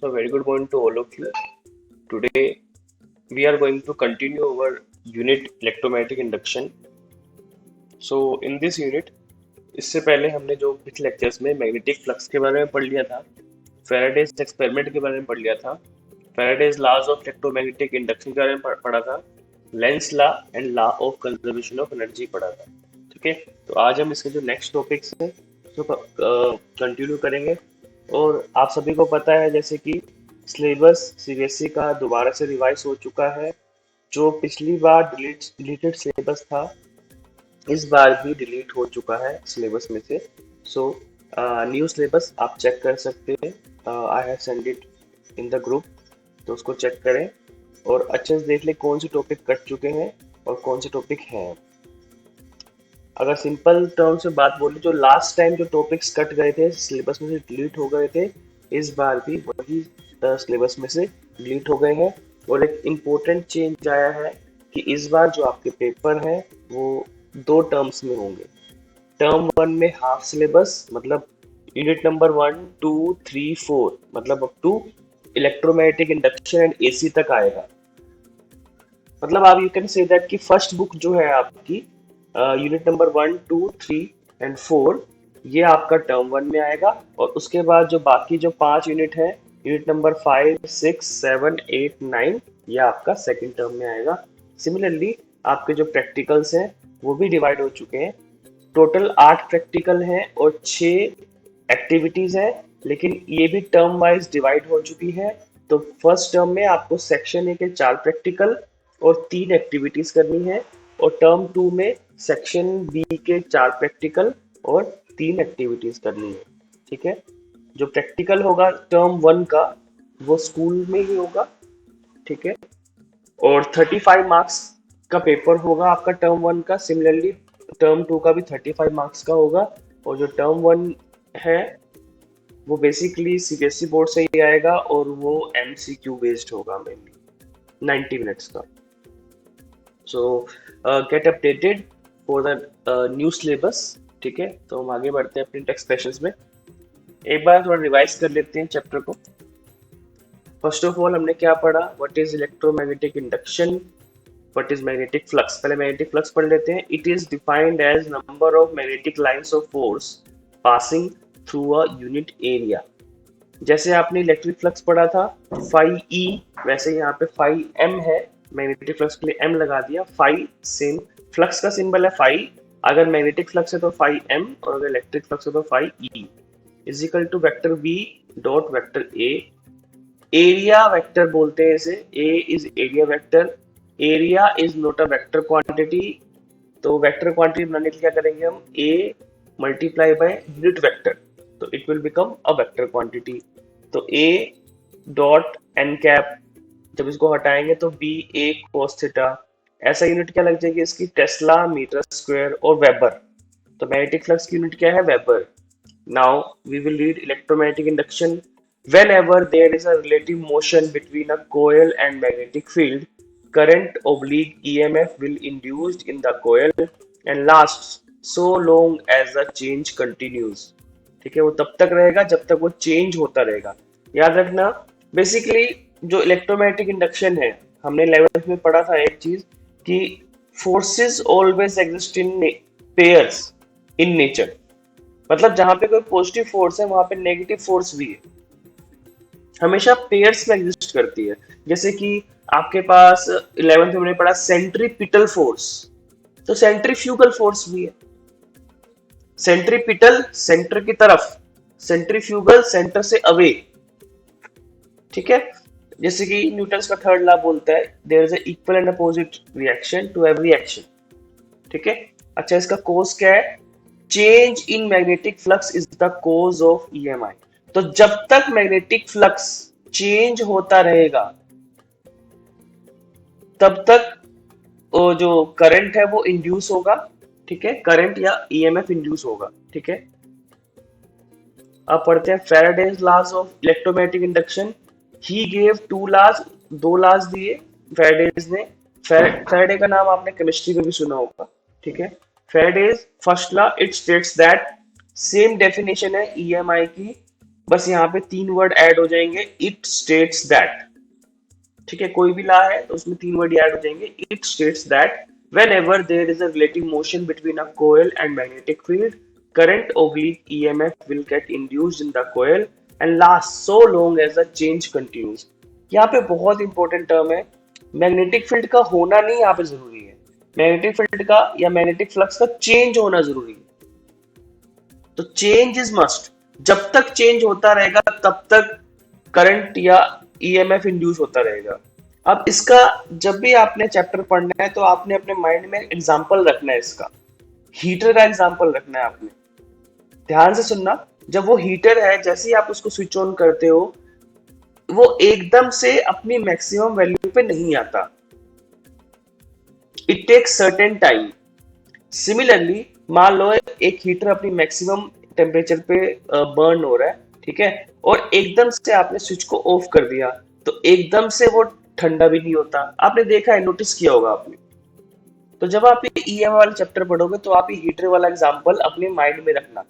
So, very good morning to all of you. Today, we are going to continue our unit electromagnetic induction. So, in this unit, इससे पहले हमने जो पिछले lectures में magnetic flux के बारे में पढ़ लिया था, फैराडेज एक्सपेरिमेंट के बारे में पढ़ लिया था, Faraday's laws of electromagnetic induction के बारे में पढ़ा था, Lenz law and law of conservation of energy पढ़ा था। ठीक है, तो आज हम इसके जो नेक्स्ट टॉपिक्स हैं तो कंटिन्यू करेंगे। और आप सभी को पता है जैसे कि सिलेबस सीबीएसई का दोबारा से रिवाइज हो चुका है। जो पिछली बार डिलीटेड सिलेबस था, इस बार भी डिलीट हो चुका है सिलेबस में से। सो न्यू सिलेबस आप चेक कर सकते हैं। I have send it in the group, तो उसको चेक करें और अच्छे से देख लें कौन से टॉपिक कट चुके हैं और कौन से टॉपिक हैं। अगर सिंपल टर्म से बात बोले, जो लास्ट टाइम जो टॉपिक्स कट गए थे सिलेबस में से डिलीट हो गए थे, इस बार भी वही सिलेबस में से डिलीट हो गए हैं। और एक इम्पोर्टेंट चेंज आया है कि इस बार जो आपके पेपर हैं वो दो टर्म्स में होंगे। टर्म वन में हाफ सिलेबस, मतलब यूनिट नंबर 1, 2, 3, 4, मतलब up to electromagnetic induction and AC तक आएगा। मतलब आप यू कैन से दैट कि फर्स्ट बुक जो है आपकी यूनिट नंबर 1, 2, 3 एंड 4, ये आपका टर्म वन में आएगा। और उसके बाद जो बाकी जो 5 यूनिट है, यूनिट नंबर 5, 6, 7, 8, 9, ये आपका सेकेंड टर्म में आएगा। सिमिलरली आपके जो प्रैक्टिकल्स हैं वो भी डिवाइड हो चुके हैं। टोटल 8 प्रैक्टिकल हैं और 6 एक्टिविटीज हैं, लेकिन ये भी टर्म वाइज डिवाइड हो चुकी है। तो फर्स्ट टर्म में आपको सेक्शन ए के 4 प्रैक्टिकल और 3 एक्टिविटीज करनी है, और टर्म 2 में सेक्शन बी के 4 प्रैक्टिकल और 3 एक्टिविटीज करनी है। ठीक है, जो प्रैक्टिकल होगा टर्म 1 का वो स्कूल में ही होगा। ठीक है, और 35 मार्क्स का पेपर होगा आपका टर्म 1 का। सिमिलरली टर्म 2 का भी 35 मार्क्स का होगा। और जो टर्म 1 है वो बेसिकली सीबीएसई बोर्ड से ही आएगा और वो एमसीक्यू बेस्ड होगा, मेनली 90 मिनट्स का। सो get updated for the new syllabus. ठीक है, तो हम आगे बढ़ते हैं अपने टेक्स्ट सेशंस में। एक बार थोड़ा रिवाइज कर लेते हैं चैप्टर को। फर्स्ट ऑफ ऑल हमने क्या पढ़ा, what is electromagnetic induction, what is magnetic flux. पहले मैग्नेटिक फ्लक्स पढ़ लेते हैं। It is defined as number of magnetic lines of force passing through a unit area. जैसे आपने इलेक्ट्रिक फ्लक्स पढ़ा था फाई ई, वैसे यहाँ पे फाई एम है। मैग्नेटिक फ्लक्स के लिए एम लगा दिया। फाई सेम, फ्लक्स का सिंबल है फाई। अगर मैग्नेटिक फ्लक्स है तो फाई एम, और अगर इलेक्ट्रिक फ्लक्स है तो phi E is equal to vector B dot vector A. Area vector बोलते हैं इसे, A is area vector. Area is not a vector quantity, तो वेक्टर क्वांटिटी बनाने के लिए क्या करेंगे हम, A multiply by unit vector, तो it will become a vector quantity. तो ए डॉट एन कैप, जब इसको हटाएंगे तो बी ए कोस थीटा। ऐसा यूनिट क्या लग जाएगी इसकी, टेस्ला मीटर स्क्वायर और वेबर। तो मैग्नेटिक फ्लक्स की यूनिट क्या है, weber. Now we will read electromagnetic induction. Whenever there is a relative motion between a coil and magnetic field, current oblique EMF will induced in the coil and lasts so long as the change continues। ठीक है, वो तब तक रहेगा जब तक वो change होता रहेगा। याद रखना, बेसिकली जो इलेक्ट्रोमैग्नेटिक इंडक्शन है, हमने 11th में पढ़ा था एक चीज कि forces always exist in pairs in nature. मतलब जहां पे कोई पॉजिटिव फोर्स है वहां पे नेगेटिव फोर्स भी है, हमेशा पेयर्स में एग्जिस्ट करती है। जैसे कि आपके पास 11th में हमने पढ़ा सेंट्रीपिटल फोर्स, तो सेंट्रीफ्यूगल फोर्स भी है। सेंट्रीपिटल सेंटर की तरफ, सेंट्रीफ्यूगल सेंटर से अवे। ठीक है, जैसे कि न्यूटन्स का थर्ड लॉ बोलता है there is equal and opposite reaction to every action. ठीक है, अच्छा इसका कोज क्या है, change in magnetic flux is the cause of EMI. तो जब तक मैग्नेटिक फ्लक्स चेंज होता रहेगा तब तक वो जो करंट है वो इंड्यूस होगा। ठीक है, करंट या ईएमएफ इंड्यूस होगा। ठीक है, अब पढ़ते हैं Faraday's laws of electromagnetic induction. He gave 2 laws, 2 laws दिए फैराडेज ने। फैराडे का नाम आपने केमिस्ट्री में भी सुना होगा। ठीक है, Faraday's first law, it states that, same definition है ईएमआई की, बस यहाँ पे 3 वर्ड ऐड हो जाएंगे, इट स्टेट्स दैट। ठीक है, कोई भी ला है तो उसमें 3 वर्ड ऐड हो जाएंगे। It states that whenever there is a relative motion between a coil and magnetic field, current oblique EMF will get induced in the coil and last so long as the change continues। यहाँ पे बहुत important term है, magnetic field का होना नहीं यहाँ पे जरूरी है, मैग्नेटिक फील्ड का या मैग्नेटिक फ्लक्स का चेंज होना जरूरी है। तो चेंज इज मस्ट, जब तक चेंज होता रहेगा तब तक करंट या ईएमएफ इंड्यूस होता रहेगा। अब इसका जब भी आपने चैप्टर पढ़ना है तो आपने अपने माइंड में एग्जांपल रखना है, इसका हीटर का एग्जांपल रखना है आपने। ध्यान से सुनना, जब वो हीटर है जैसे ही आप उसको स्विच ऑन करते हो वो एकदम से अपनी मैक्सिमम वैल्यू पे नहीं आता, it takes certain time. Similarly मान लो एक हीटर अपनी मैक्सिमम टेम्परेचर पे बर्न हो रहा है, ठीक है, और एकदम से आपने स्विच को ऑफ कर दिया तो एकदम से वो ठंडा भी नहीं होता। आपने देखा है, नोटिस किया होगा आपने। तो जब आप ये ईएम वाला चैप्टर पढ़ोगे तो आप ये हीटर वाला एग्जांपल अपने माइंड में रखना,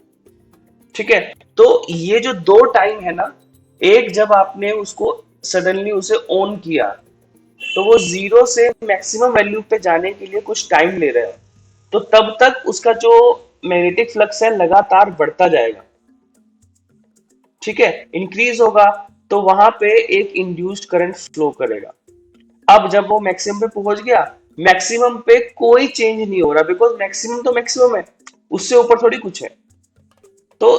ठीक है। तो ये जो दो टाइम है ना, एक जब आपने उसको सडनली उसे ऑन किया तो वो जीरो से मैक्सिमम वैल्यू पे जाने के लिए कुछ टाइम ले रहा है, तो तब तक उसका जो मैग्नेटिक फ्लक्स है लगातार बढ़ता जाएगा, ठीक है, इंक्रीज होगा, तो वहां पे एक इंड्यूस्ड करंट फ्लो करेगा। अब जब वो मैक्सिमम पे पहुंच गया, मैक्सिमम पे कोई चेंज नहीं हो रहा, बिकॉज मैक्सिमम तो मैक्सिमम है, उससे ऊपर थोड़ी कुछ है। तो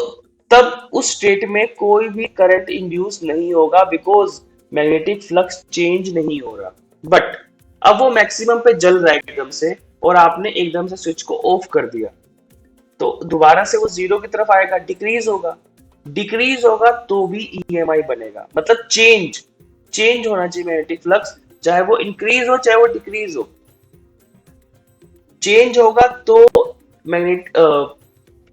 तब उस स्टेट में कोई भी करंट इंड्यूस नहीं होगा, बिकॉज मैग्नेटिक फ्लक्स चेंज नहीं हो रहा। बट अब वो मैक्सिमम पे जल रहा है एकदम से और आपने एकदम से स्विच को ऑफ कर दिया, तो दोबारा से वो जीरो की तरफ आएगा, डिक्रीज होगा, डिक्रीज होगा तो भी ईएमआई बनेगा। मतलब चेंज चेंज होना चाहिए मैग्नेटिक फ्लक्स, चाहे वो इंक्रीज हो चाहे वो डिक्रीज हो, चेंज होगा तो मैग्नेट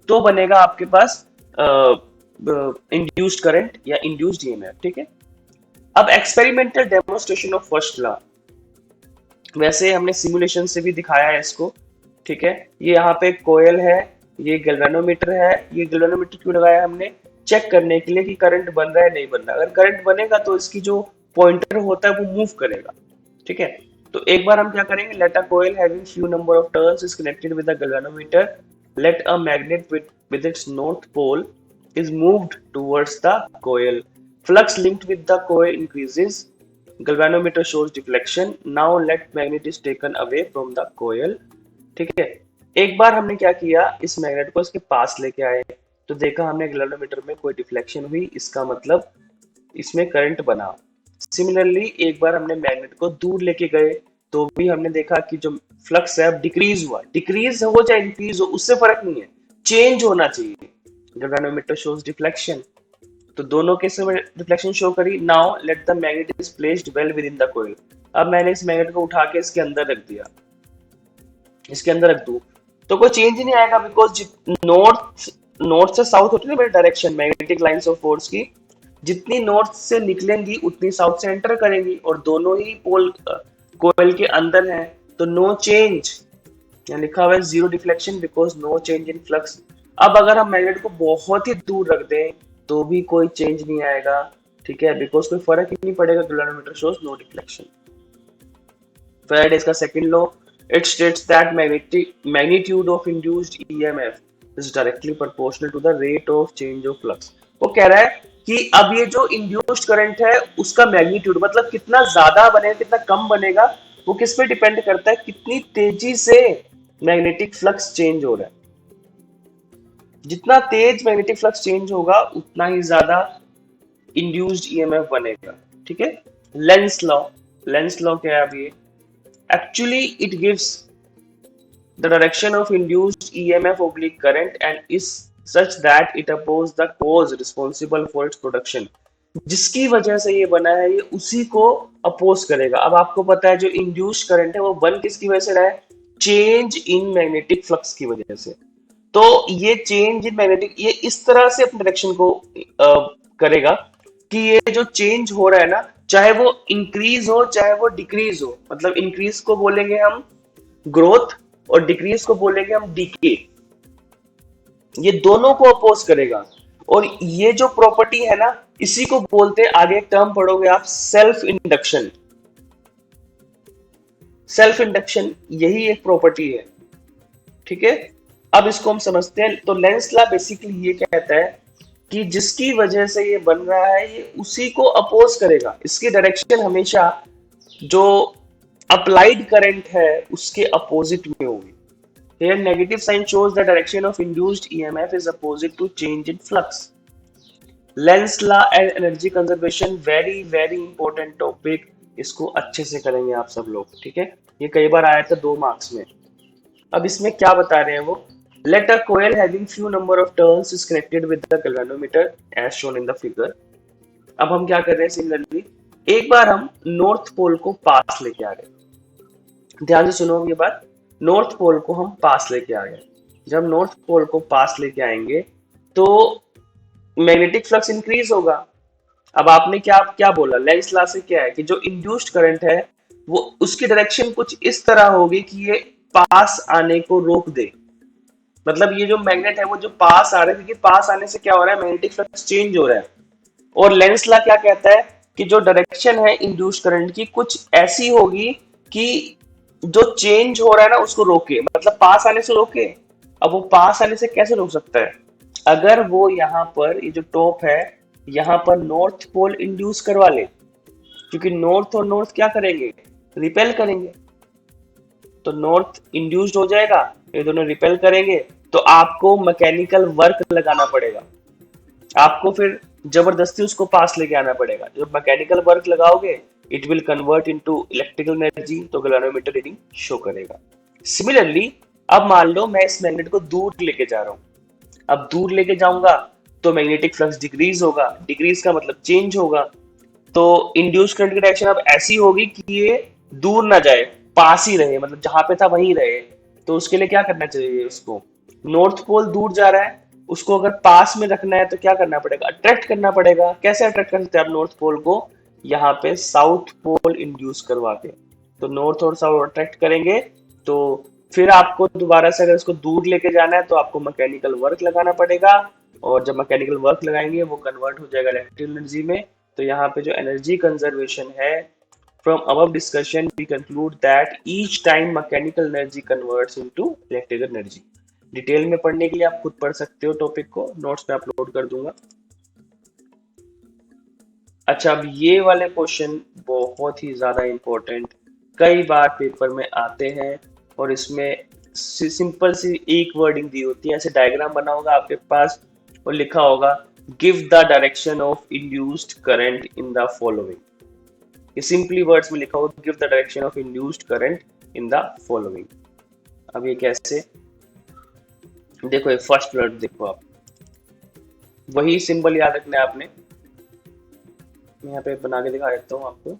तो बनेगा आपके पास इंड्यूस्ड करंट या इंड्यूस्ड ईएमएफ, ठीक है। अब experimental demonstration of first law, वैसे हमने सिमुलेशन से भी दिखाया है इसको, ठीक है। ये यहाँ पे कोयल है, ये गैल्वेनोमीटर है, ये गैल्वेनोमीटर क्यों लगाया हमने, चेक करने के लिए कि करंट बन रहा है नहीं बन रहा। अगर करंट बनेगा तो इसकी जो पॉइंटर होता है वो मूव करेगा, ठीक है। तो एक बार हम क्या करेंगे, let a coil having few number of turns is connected with a galvanometer, let a magnet with its north pole is moved towards the coil, flux linked with the coil increases, galvanometer shows deflection, now let magnet is taken away from the coil, ठीक है। एक बार हमने क्या किया, इस magnet को इसके पास लेके आए तो देखा हमने गैल्वेनोमीटर में कोई डिफ्लेक्शन हुई, इसका मतलब इसमें करंट बना। सिमिलरली एक बार हमने मैग्नेट को दूर लेके गए तो भी हमने देखा कि जो फ्लक्स है अब डिक्रीज हुआ, डिक्रीज हो चाहे इंक्रीज हो उससे फर्क नहीं है, चेंज होना चाहिए। गैल्वेनोमीटर शोज डिफ्लेक्शन, तो दोनों केस में डिफ्लेक्शन शो करी। Now let the magnet is placed well with in the coil, अब मैंने इस मैग्नेट को उठा के इसके अंदर रख दिया, इसके अंदर रख दूं तो कोई चेंज नहीं आएगा, बिकॉज नॉर्थ से साउथ होती है ना direction magnetic lines of force की, जितनी नॉर्थ से निकलेंगी उतनी साउथ से एंटर करेंगी और दोनों ही पोल कोयल के अंदर हैं, तो नो चेंज, यहाँ लिखा हुआ है zero deflection because no change in flux. अब अगर हम मैग्नेट को बहुत ही दूर रख दें तो भी कोई चेंज नहीं आएगा, ठीक है, बिकॉज कोई फर्क ही नहीं पड़ेगा, galvanometer shows no deflection. Faraday's का second law, it states that magnitude of induced EMF is directly proportional to the rate of change of flux। वो कह रहा है कि अब ये जो इंड्यूस्ड करंट है उसका मैग्नीट्यूड मतलब कितना ज्यादा बनेगा कितना कम बनेगा, वो किस पे डिपेंड करता है, कितनी तेजी से मैग्नेटिक फ्लक्स चेंज हो रहा है। जितना तेज मैग्नेटिक फ्लक्स चेंज होगा उतना ही ज्यादा इंड्यूस्ड ईएमएफ बनेगा, ठीक है। लेंस लॉ, लेंस लॉ क्या है अब ये, actually it gives the direction of induced EMF oblique current and is such that it opposes the cause responsible for its production। जिसकी वजह से ये बना है ये उसी को अपोज करेगा। अब आपको पता है जो इंड्यूस्ड करंट है वो बन किसकी वजह से रहा है, चेंज इन मैग्नेटिक फ्लक्स की वजह से। तो ये चेंज इन मैग्नेटिक ये इस तरह से अपने डायरेक्शन को करेगा कि ये जो चेंज हो रहा है ना, चाहे वो इंक्रीज हो चाहे वो डिक्रीज हो, मतलब इंक्रीज को बोलेंगे हम ग्रोथ और डिक्रीज को बोलेंगे हम डीके, ये दोनों को अपोज करेगा। और ये जो प्रॉपर्टी है ना, इसी को बोलते हैं, आगे एक टर्म पढ़ोगे आप, सेल्फ इंडक्शन। सेल्फ इंडक्शन यही एक प्रॉपर्टी है, ठीक है। अब इसको हम समझते हैं। तो लेंस लॉ बेसिकली ये कहता है कि जिसकी वजह से ये बन रहा है, ये उसी को अपोज करेगा, इसकी डायरेक्शन हमेशा जो अप्लाइड करंट है उसके अपोजिट में होगी। Here negative sign shows the direction of induced EMF is opposite to change in flux. Lenz law and energy conservation very very important topic, इसको अच्छे से करेंगे आप सब लोग, ठीक है। ये कई बार आया था 2 मार्क्स में। अब इसमें क्या बता रहे हैं वो, let a coil having few number of turns is connected with the galvanometer as shown in the figure। अब हम क्या कर रहे हैं, सिमिलरली एक बार हम नॉर्थ पोल को पास लेके आ गए। ध्यान से सुनो ये बात, नॉर्थ पोल को हम पास लेके आ गए। जब नॉर्थ पोल को पास लेके आएंगे तो मैग्नेटिक फ्लक्स इंक्रीज होगा। अब आपने क्या क्या बोला, लेंस लॉ से क्या है कि जो इंड्यूस्ड करंट है वो उसकी डायरेक्शन कुछ इस तरह होगी कि ये पास आने को रोक दे। मतलब ये जो मैग्नेट है वो जो पास आ रहा है, क्योंकि पास आने से क्या हो रहा है, मैग्नेटिक फ्लक्स चेंज हो रहा है। और लेंस लॉ क्या कहता है कि जो डायरेक्शन है इंड्यूस्ड करंट की कुछ ऐसी होगी कि जो चेंज हो रहा है ना उसको रोके, मतलब पास आने से रोके। अब वो पास आने से कैसे रोक सकता है, अगर वो यहाँ पर ये जो टॉप है यहाँ पर नॉर्थ पोल इंड्यूस करवा ले, क्योंकि नॉर्थ और नॉर्थ क्या करेंगे, रिपेल करेंगे। तो नॉर्थ इंड्यूस्ड हो जाएगा, ये दोनों रिपेल करेंगे, तो आपको मैकेनिकल वर्क लगाना पड़ेगा, आपको फिर जबरदस्ती उसको पास लेके आना पड़ेगा। जब मैकेनिकल वर्क लगाओगे it will convert into electrical energy, तो गैल्वेनोमीटर रीडिंग शो करेगा। सिमिलरली अब मान लो मैं इस मैग्नेट को दूर लेके जा रहा हूँ, अब दूर लेके जाऊंगा तो मैग्नेटिक फ्लक्स डिक्रीज होगा, डिक्रीज का मतलब चेंज होगा। तो इंड्यूस करंट की डायरेक्शन अब ऐसी होगी कि ये दूर ना जाए, पास ही रहे, मतलब जहां पे था वहीं रहे। तो उसके लिए क्या करना चाहिए, उसको नॉर्थ पोल दूर जा रहा है, उसको अगर पास में रखना है तो क्या करना पड़ेगा, अट्रैक्ट करना पड़ेगा। कैसे अट्रैक्ट कर सकते हैं आप नॉर्थ पोल को, यहाँ पे साउथ पोल इंड्यूस करवा के। तो नॉर्थ और साउथ अट्रैक्ट करेंगे, तो फिर आपको दोबारा से अगर इसको दूर लेके जाना है तो आपको मैकेनिकल वर्क लगाना पड़ेगा, और जब मैकेनिकल वर्क लगाएंगे वो कन्वर्ट हो जाएगा इलेक्ट्रिकल एनर्जी में। तो यहाँ पे जो एनर्जी कंजर्वेशन है, from above discussion we conclude that each time mechanical energy converts into electrical energy. Detail में पढ़ने के लिए आप खुद पढ़ सकते हो, टॉपिक को नोट्स पे अपलोड कर दूंगा। अच्छा, अब ये वाले क्वेश्चन बहुत ही ज्यादा इंपॉर्टेंट, कई बार पेपर में आते हैं, और इसमें सिंपल सी एक वर्डिंग दी होती है, ऐसे डायग्राम बना होगा आपके पास और लिखा होगा give the direction of induced current in the following. ये सिंपली वर्ड्स में लिखा होगा give the direction of induced current in the following. अब ये कैसे, देखो ये फर्स्ट वर्ड देखो आप, वही सिंबल याद रखना है आपने। मैं यहाँ पे बना के दिखा देता हूँ आपको।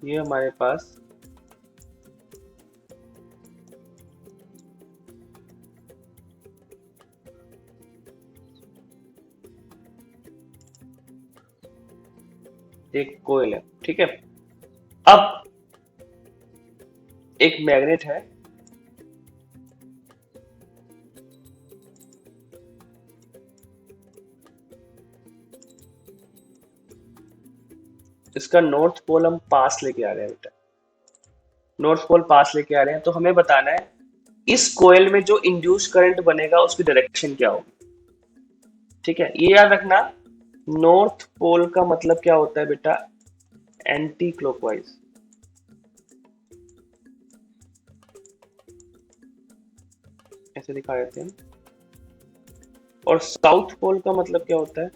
ये हमारे पास एक कोयल है, ठीक है। अब एक मैग्नेट है, इसका नॉर्थ पोल हम पास लेके आ रहे हैं बेटा, नॉर्थ पोल पास लेके आ रहे हैं। तो हमें बताना है इस कोयल में जो इंड्यूस करंट बनेगा उसकी डायरेक्शन क्या होगी, ठीक है। ये याद रखना, नॉर्थ पोल का मतलब क्या होता है बेटा, एंटी क्लॉकवाइज। ऐसे दिखा देते हैं। और साउथ पोल का मतलब क्या होता है,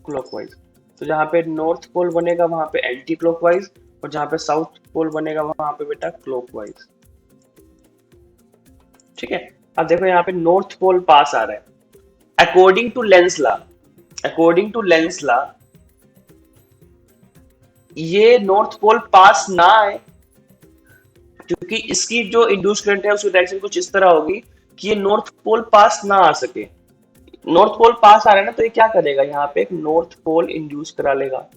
क्लॉकवाइज। तो जहां पे नॉर्थ पोल बनेगा वहां पे एंटी क्लॉकवाइज, और जहां पे साउथ पोल बनेगा वहां पे बेटा क्लॉकवाइज, ठीक है। अब देखो यहाँ पे नॉर्थ पोल पास आ रहा है, according to Lenz law, according to Lenz law ये नॉर्थ पोल पास ना आए, क्योंकि इसकी जो इंड्यूस करंट है उसकी डायरेक्शन कुछ इस तरह होगी कि ये नॉर्थ पोल पास ना आ सके। नॉर्थ पोल पास आ रहा है ना, तो ये क्या करेगा, यहाँ पे एक नॉर्थ पोल इंड्यूस करा लेगा।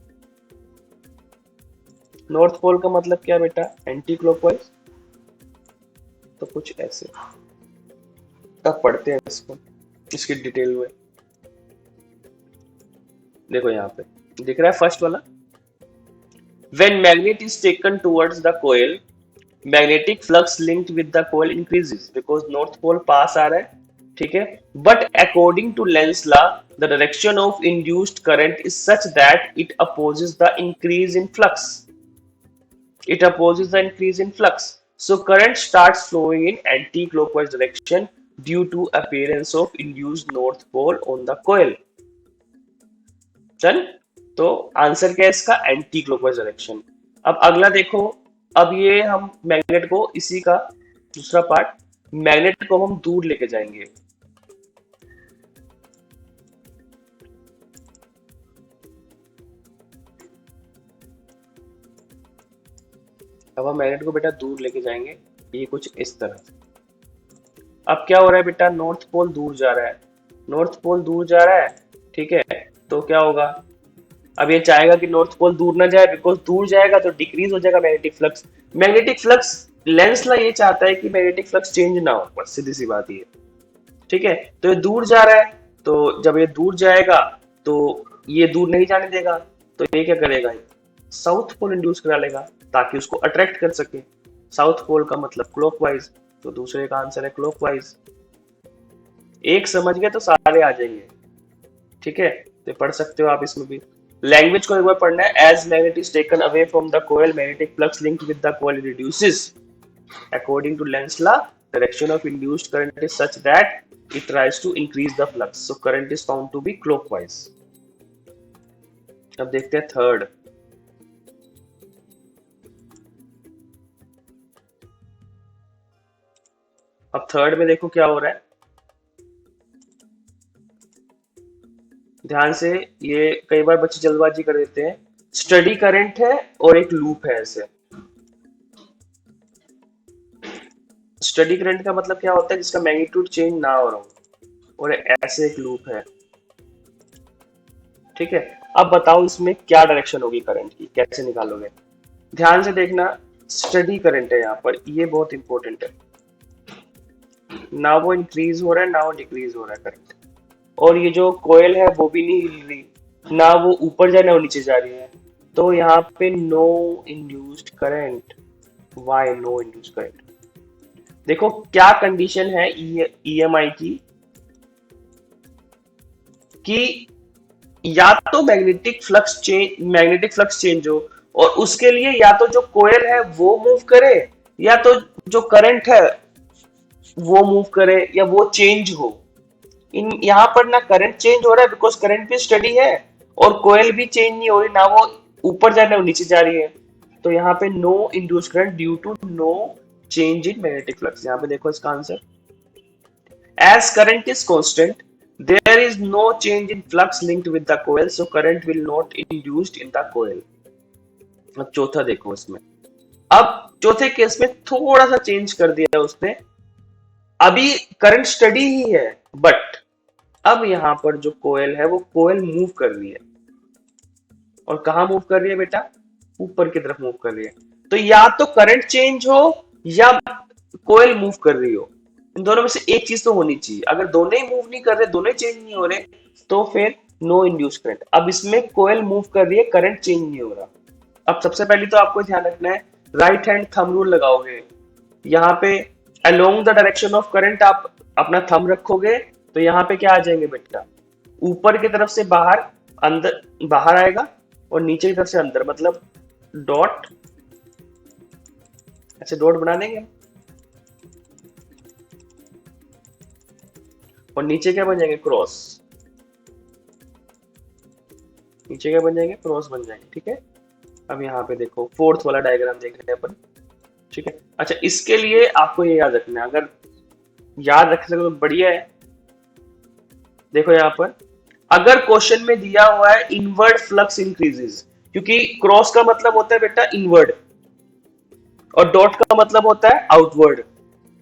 नॉर्थ पोल का मतलब क्या बेटा, एंटी क्लॉकवाइज। तो कुछ ऐसे, अब पढ़ते हैं इसको, इसकी डिटेल में। देखो यहाँ पे दिख रहा है फर्स्ट वाला, when magnet is taken towards the coil, magnetic flux linked with the coil increases, because north pole पास आ रहा है, ठीक है। But according to Lenz law, the direction of induced current is such that it opposes the increase in flux, it opposes the increase in flux, so current starts flowing in anti-clockwise direction due to appearance of induced north pole on the coil। चल, तो answer क्या है इसका, anti clockwise direction. अब अगला देखो, अब ये हम मैग्नेट को, इसी का दूसरा पार्ट, मैग्नेट को हम दूर लेके जाएंगे। अब हम मैग्नेट को बेटा दूर लेके जाएंगे, ये कुछ इस तरह से। अब क्या हो रहा है बेटा, नॉर्थ पोल दूर जा रहा है, नॉर्थ पोल दूर जा रहा है, ठीक है। तो क्या होगा, अब ये चाहेगा कि नॉर्थ पोल दूर ना जाए, बिकॉज दूर जाएगा तो डिक्रीज हो जाएगा magnetic flux. Magnetic flux, Lenz law ये चाहता है कि मैग्नेटिक फ्लक्स चेंज ना हो, बस सीधी सी बात ये, ठीक है। तो ये दूर जा रहा है, तो जब ये दूर जाएगा तो ये दूर नहीं जाने देगा, तो ये क्या करेगा, साउथ पोल इंड्यूस करा लेगा ताकि उसको अट्रैक्ट कर सके। साउथ पोल का मतलब क्लॉकवाइज, तो दूसरे का आंसर है क्लॉकवाइज। एक समझ गए तो सारे आ जाएंगे, ठीक है। तो पढ़ सकते हो आप इसमें भी। लैंग्वेज को एक बार पढ़ना है, as magnet is taken away from the coil, magnetic flux linked with the coil reduces according to Lenz law, direction of induced current is such that it tries to increase the flux, so current is found to be clockwise। अब देखते हैं third. अब third में देखो क्या हो रहा है, ध्यान से, ये कई बार बच्चे जल्दबाजी कर देते हैं। स्टडी करंट है और एक लूप है ऐसे। स्टडी करंट का मतलब क्या होता है, जिसका मैग्नीट्यूड चेंज ना हो रहा हो, और ऐसे एक लूप है, ठीक है। अब बताओ इसमें क्या डायरेक्शन होगी करंट की, कैसे निकालोगे। ध्यान से देखना, स्टडी करंट है यहाँ पर, ये बहुत इंपॉर्टेंट है, ना वो इंक्रीज हो रहा है ना वो डिक्रीज हो रहा है करंट, और ये जो कोयल है वो भी नहीं हिल रही, ना वो ऊपर जा रही ना वो नीचे जा रही है, तो यहाँ पे no induced current. Why no induced current, देखो क्या कंडीशन है ईएमआई की, कि या तो मैग्नेटिक फ्लक्स चेंज हो, और उसके लिए या तो जो कोयल है वो मूव करे, या तो जो करंट है वो मूव करे, या वो चेंज हो। इन यहाँ पर ना करंट चेंज हो रहा है, बिकॉज करंट भी स्टडी है, और कोयल भी चेंज नहीं हो रही, ना वो ऊपर जा रही है वो नीचे जा रही है। तो यहाँ पे no induce current due to no change in magnetic flux. यहाँ पे देखो इसका answer, as current is constant there is no change in flux linked with the coil, so current will not induced in the coil। अब चौथा देखो इसमें, अब चौथे केस में थोड़ा सा चेंज कर दिया है उसने, अभी करंट स्टडी ही है, बट अब यहाँ पर जो कोयल है वो कोयल मूव कर रही है, और कहा मूव कर रही है बेटा, ऊपर की तरफ मूव कर रही है। तो या तो करंट चेंज हो या कोयल मूव कर रही हो, इन दोनों में से एक चीज तो होनी चाहिए। अगर दोनों ही मूव नहीं कर रहे, दोनों ही चेंज नहीं हो रहे, तो फिर नो इंड्यूस करंट। अब इसमें कोयल मूव कर रही है, करंट चेंज नहीं हो रहा। अब सबसे पहले तो आपको ध्यान रखना है, राइट हैंड थंब रूल लगाओगे, यहाँ पे along the direction of current आप अपना थंब रखोगे, तो यहाँ पे क्या आ जाएंगे बेटा, ऊपर की तरफ से बाहर, अंदर बाहर आएगा, और नीचे की तरफ से अंदर, मतलब डॉट, ऐसे डॉट बना देंगे, और नीचे क्या बन जाएंगे, क्रॉस। नीचे क्या बन जाएंगे, क्रॉस बन जाएंगे, ठीक है। अब यहाँ पे देखो फोर्थ वाला डायग्राम देख रहे हैं अपन, ठीक है। अच्छा, इसके लिए आपको ये याद रखना है, अगर याद रख सके तो बढ़िया है। देखो यहाँ पर अगर क्वेश्चन में दिया हुआ है इनवर्ड फ्लक्स इंक्रीजेस, क्योंकि क्रॉस का मतलब होता है बेटा इनवर्ड, और डॉट का मतलब होता है आउटवर्ड।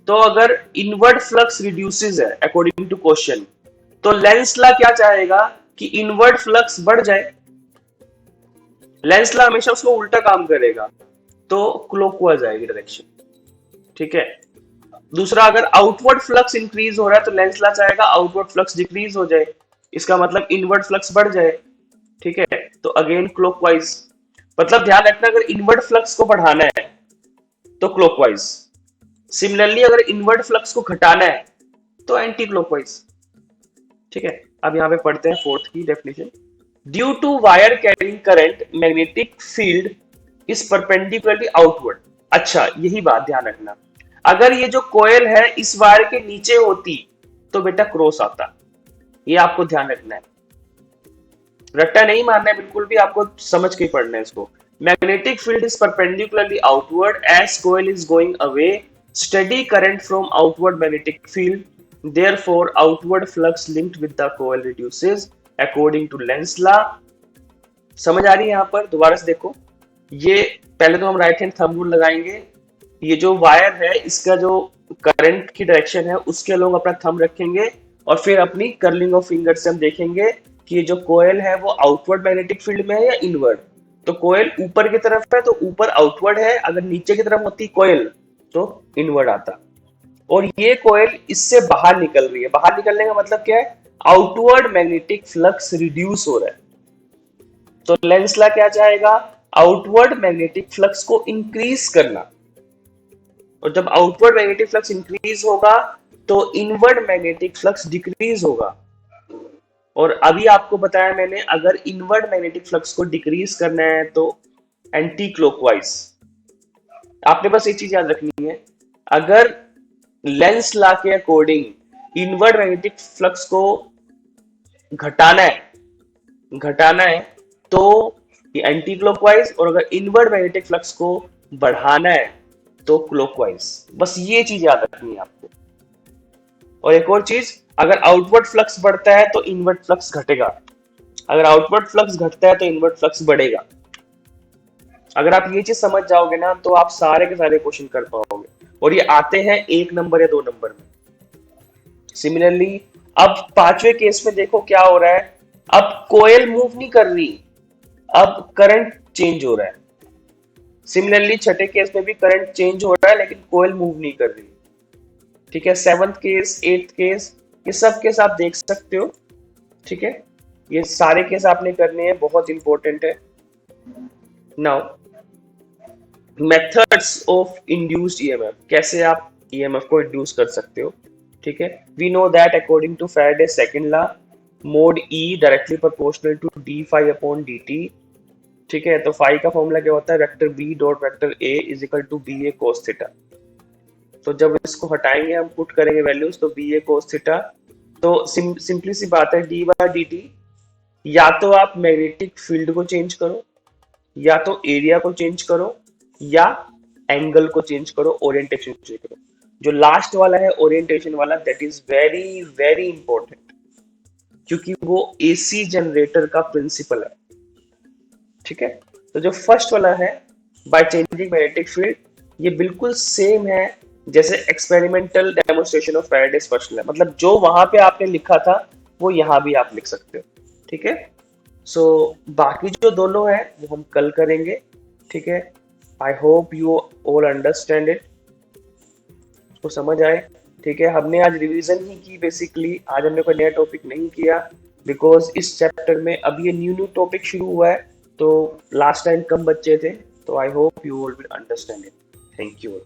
तो अगर इनवर्ड फ्लक्स रिड्यूसेस है अकॉर्डिंग टू क्वेश्चन, तो लेंस लॉ क्या चाहेगा कि इनवर्ड फ्लक्स बढ़ जाए, लेंस लॉ हमेशा उसको उल्टा काम करेगा, तो क्लॉकवाइज आएगी डायरेक्शन, ठीक है। दूसरा, अगर आउटवर्ड फ्लक्स इंक्रीज हो रहा है तो लेंस लॉ चाहेगा आउटवर्ड फ्लक्स डिक्रीज हो जाए, इसका मतलब इनवर्ड फ्लक्स बढ़ जाए, ठीक है। तो अगेन क्लॉकवाइज, मतलब ध्यान रखना अगर इनवर्ड फ्लक्स को बढ़ाना है तो क्लॉकवाइज, सिमिलरली अगर इनवर्ड फ्लक्स को घटाना है तो एंटी क्लॉकवाइज, ठीक है। अब यहाँ पे पढ़ते हैं फोर्थ की definition. Due to wire carrying current magnetic field is perpendicularly outward. अच्छा, यही बात ध्यान रखना, अगर ये जो कोयल है इस वायर के नीचे होती तो बेटा क्रॉस आता, ये आपको ध्यान रखना है, रट्टा नहीं मारना है बिल्कुल भी, आपको समझ के पढ़ना है इसको। Magnetic field is perpendicularly outward as coil is going away, study current from outward magnetic field, therefore outward flux linked with the coil reduces according to Lenz law। समझ आ रही है यहाँ पर? दोबारा से देखो, ये पहले तो हम राइट हैंड थंब रूल लगाएंगे, ये जो वायर है इसका जो करंट की डायरेक्शन है उसके लोग अपना थंब रखेंगे और फिर अपनी कर्लिंग ऑफ फिंगर से हम देखेंगे कि ये जो कोयल है वो आउटवर्ड मैग्नेटिक फील्ड में है या इनवर्ड। तो कोयल ऊपर की तरफ है तो ऊपर आउटवर्ड है, अगर नीचे की तरफ होती कोयल तो इनवर्ड आता। और ये कोयल इससे बाहर निकल रही है, बाहर निकलने का मतलब क्या है, आउटवर्ड मैग्नेटिक फ्लक्स रिड्यूस हो रहा है। तो लेंस लॉ क्या चाहेगा, आउटवर्ड मैग्नेटिक फ्लक्स को इंक्रीज करना, और जब आउटवर्ड मैग्नेटिक फ्लक्स इंक्रीज होगा तो इनवर्ड मैग्नेटिक फ्लक्स डिक्रीज होगा। और अभी आपको बताया मैंने, अगर इनवर्ड मैग्नेटिक फ्लक्स को डिक्रीज करना है तो एंटी क्लॉकवाइज। आपने बस एक चीज याद रखनी है, अगर लेंस लॉ के अकॉर्डिंग इनवर्ड मैग्नेटिक फ्लक्स को घटाना है तो ये एंटी क्लॉकवाइज, और अगर इनवर्ड मैग्नेटिक फ्लक्स को बढ़ाना है तो क्लॉकवाइज। बस ये चीज याद रखनी है आपको। और एक और चीज, अगर आउटवर्ड फ्लक्स बढ़ता है तो इनवर्ड फ्लक्स घटेगा, अगर आउटवर्ड फ्लक्स घटता है तो इनवर्ड फ्लक्स बढ़ेगा। अगर आप ये चीज समझ जाओगे ना तो आप सारे के सारे क्वेश्चन कर पाओगे, और ये आते हैं 1 नंबर या 2 नंबर में। सिमिलरली अब 5वें केस में देखो क्या हो रहा है, अब कोयल मूव नहीं कर रही, अब करंट चेंज हो रहा है। सिमिलरली 6ठे केस में भी करंट चेंज हो रहा है लेकिन कोयल मूव नहीं कर रही, ठीक है। 7th केस, 8th केस, ये सब केस आप देख सकते हो, ठीक है। ये सारे केस आपने करने हैं, बहुत इंपॉर्टेंट है। Now methods of induced EMF, कैसे आप ईएमएफ को इंड्यूस कर सकते हो, ठीक है। We know that according to Faraday second law, mod e directly proportional to d phi upon d t, ठीक है। तो फाई का फॉर्मूला क्या होता है, vector B dot vector A is equal to B A cos theta. तो जब इसको हटाएंगे हम, पुट करेंगे वैल्यूज, तो बी ए कोस थीटा, तो सिंपली सी बात है, डी बाय डी टी, या तो आप मैग्नेटिक फील्ड को चेंज करो, या तो एरिया को चेंज करो, या एंगल को चेंज करो, ओरिएंटेशन चेंज करो। जो लास्ट वाला है ओरिएंटेशन वाला, that is very very important, क्योंकि वो एसी जनरेटर का प्रिंसिपल है, ठीक है। तो जो फर्स्ट वाला है, बाय चेंजिंग मैग्नेटिक फील्ड, ये बिल्कुल सेम है जैसे experimental demonstration of Faraday's first law, मतलब जो वहां पे आपने लिखा था वो यहाँ भी आप लिख सकते हो, ठीक है। सो बाकी जो दोनों है वो हम कल करेंगे, ठीक है। I hope you all understand it, उसको समझ आए, ठीक है। हमने आज रिवीजन ही की बेसिकली, आज हमने कोई नया टॉपिक नहीं किया, बिकॉज इस चैप्टर में अभी ये न्यू टॉपिक शुरू हुआ है, तो लास्ट टाइम कम बच्चे थे, तो I hope you all will understand it. Thank you.